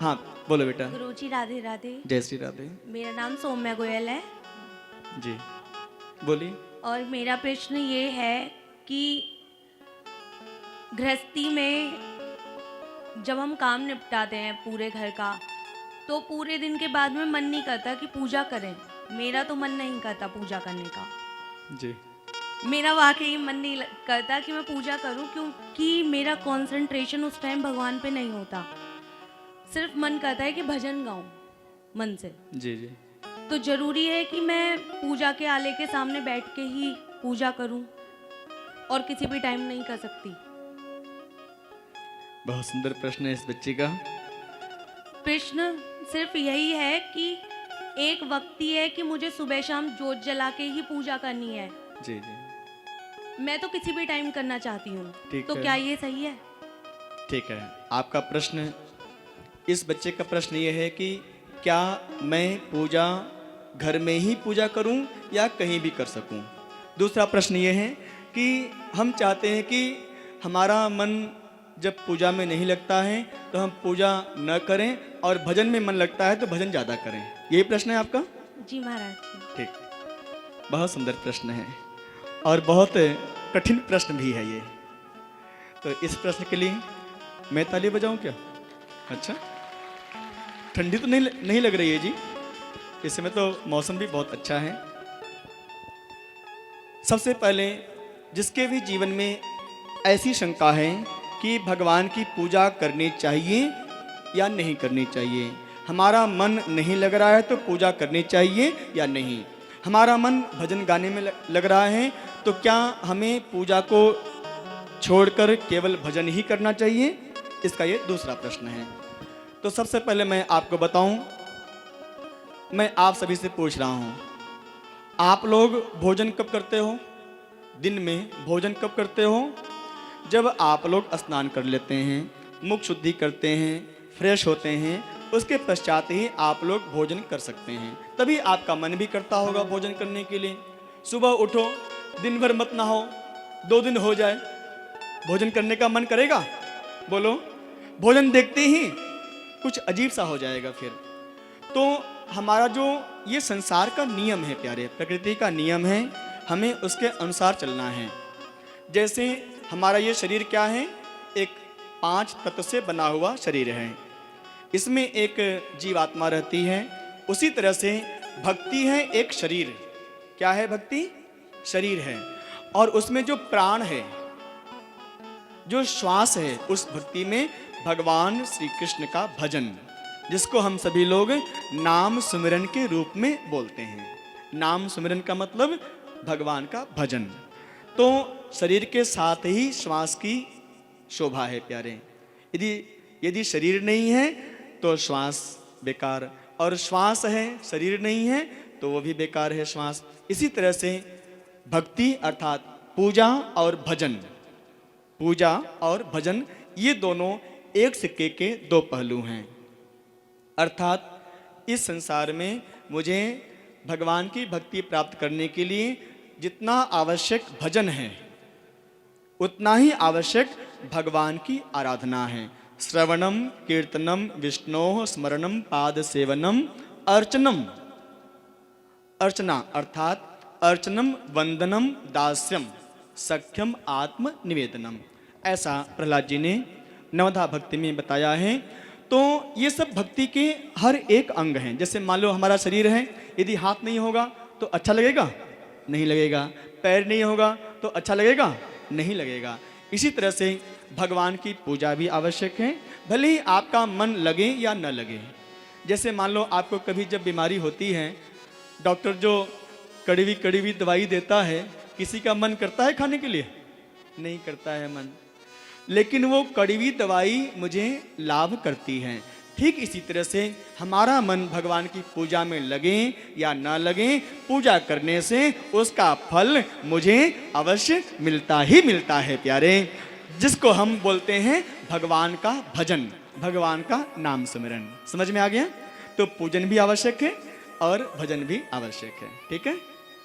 हाँ बोलो बेटा। गुरुजी राधे राधे। जय श्री राधे। मेरा नाम सौम्या गोयल है जी बोलिए। और मेरा प्रश्न ये है कि गृहस्थी में जब हम काम निपटाते हैं पूरे घर का, तो पूरे दिन के बाद में मन नहीं करता कि पूजा करें। मेरा तो मन नहीं करता पूजा करने का जी। मेरा वाकई मन नहीं करता कि मैं पूजा करूं, क्योंकि मेरा कंसंट्रेशन उस टाइम भगवान पे नहीं होता। सिर्फ मन करता है कि भजन गाऊं मन से। जी जी। तो जरूरी है कि मैं पूजा के आले के सामने बैठ के ही पूजा करूं और किसी भी टाइम नहीं कर सकती। बहुत सुंदर प्रश्न है इस बच्ची का। प्रश्न सिर्फ यही है कि एक वक्ती है कि मुझे सुबह शाम जोत जला के ही पूजा करनी है। जी जी। मैं तो किसी भी टाइम करना चाहती हूँ, तो है। क्या ये सही है? ठीक है। आपका प्रश्न, इस बच्चे का प्रश्न ये है कि क्या मैं पूजा घर में ही पूजा करूं या कहीं भी कर सकूं। दूसरा प्रश्न ये है कि हम चाहते हैं कि हमारा मन जब पूजा में नहीं लगता है तो हम पूजा न करें, और भजन में मन लगता है तो भजन ज़्यादा करें। यही प्रश्न है आपका? जी महाराज जी। ठीक, बहुत सुंदर प्रश्न है और बहुत कठिन प्रश्न भी है ये। तो इस प्रश्न के लिए मैं ताली बजाऊं क्या? अच्छा, ठंडी तो नहीं लग रही है जी, इस समय तो मौसम भी बहुत अच्छा है। सबसे पहले जिसके भी जीवन में ऐसी शंका है कि भगवान की पूजा करनी चाहिए या नहीं करनी चाहिए, हमारा मन नहीं लग रहा है तो पूजा करनी चाहिए या नहीं, हमारा मन भजन गाने में लग रहा है तो क्या हमें पूजा को छोड़कर केवल भजन ही करना चाहिए, इसका ये दूसरा प्रश्न है। तो सबसे पहले मैं आपको बताऊं, मैं आप सभी से पूछ रहा हूं, आप लोग भोजन कब करते हो? दिन में भोजन कब करते हो? जब आप लोग स्नान कर लेते हैं, मुख शुद्धि करते हैं, फ्रेश होते हैं, उसके पश्चात ही आप लोग भोजन कर सकते हैं। तभी आपका मन भी करता होगा भोजन करने के लिए। सुबह उठो, दिन भर मत नहाओ, 2 दिन हो जाए, भोजन करने का मन करेगा? बोलो। भोजन देखते ही कुछ अजीब सा हो जाएगा फिर। तो हमारा जो ये संसार का नियम है प्यारे, प्रकृति का नियम है, हमें उसके अनुसार चलना है। जैसे हमारा ये शरीर क्या है, एक 5 तत्व से बना हुआ शरीर है, इसमें एक जीवात्मा रहती है। उसी तरह से भक्ति है एक शरीर। क्या है भक्ति? शरीर है, और उसमें जो प्राण है, जो श्वास है, उस भक्ति में भगवान श्री कृष्ण का भजन, जिसको हम सभी लोग नाम सुमिरन के रूप में बोलते हैं। नाम सुमिरन का मतलब भगवान का भजन। तो शरीर के साथ ही श्वास की शोभा है प्यारे। यदि शरीर नहीं है तो श्वास बेकार, और श्वास है शरीर नहीं है तो वो भी बेकार है श्वास। इसी तरह से भक्ति अर्थात पूजा और भजन, पूजा और भजन ये दोनों एक सिक्के के 2 पहलू हैं। अर्थात इस संसार में मुझे भगवान की भक्ति प्राप्त करने के लिए जितना आवश्यक भजन है, उतना ही आवश्यक भगवान की आराधना है। श्रवणम कीर्तनम विष्णोः स्मरणम पाद सेवनम अर्चनम। अर्चना अर्थात अर्चनम वंदनम दास्यम सख्यम आत्म निवेदनम, ऐसा प्रहलाद जी ने नवधा भक्ति में बताया है। तो ये सब भक्ति के हर एक अंग हैं। जैसे मान लो हमारा शरीर है, यदि हाथ नहीं होगा तो अच्छा लगेगा? नहीं लगेगा। पैर नहीं होगा तो अच्छा लगेगा? नहीं लगेगा। इसी तरह से भगवान की पूजा भी आवश्यक है, भले ही आपका मन लगे या न लगे। जैसे मान लो आपको कभी जब बीमारी होती है, डॉक्टर जो कड़वी कड़वी दवाई देता है, किसी का मन करता है खाने के लिए? नहीं करता है मन, लेकिन वो कड़वी दवाई मुझे लाभ करती है। ठीक इसी तरह से हमारा मन भगवान की पूजा में लगे या ना लगे, पूजा करने से उसका फल मुझे अवश्य मिलता ही मिलता है प्यारे, जिसको हम बोलते हैं भगवान का भजन, भगवान का नाम सुमिरन। समझ में आ गया? तो पूजन भी आवश्यक है और भजन भी आवश्यक है। ठीक है।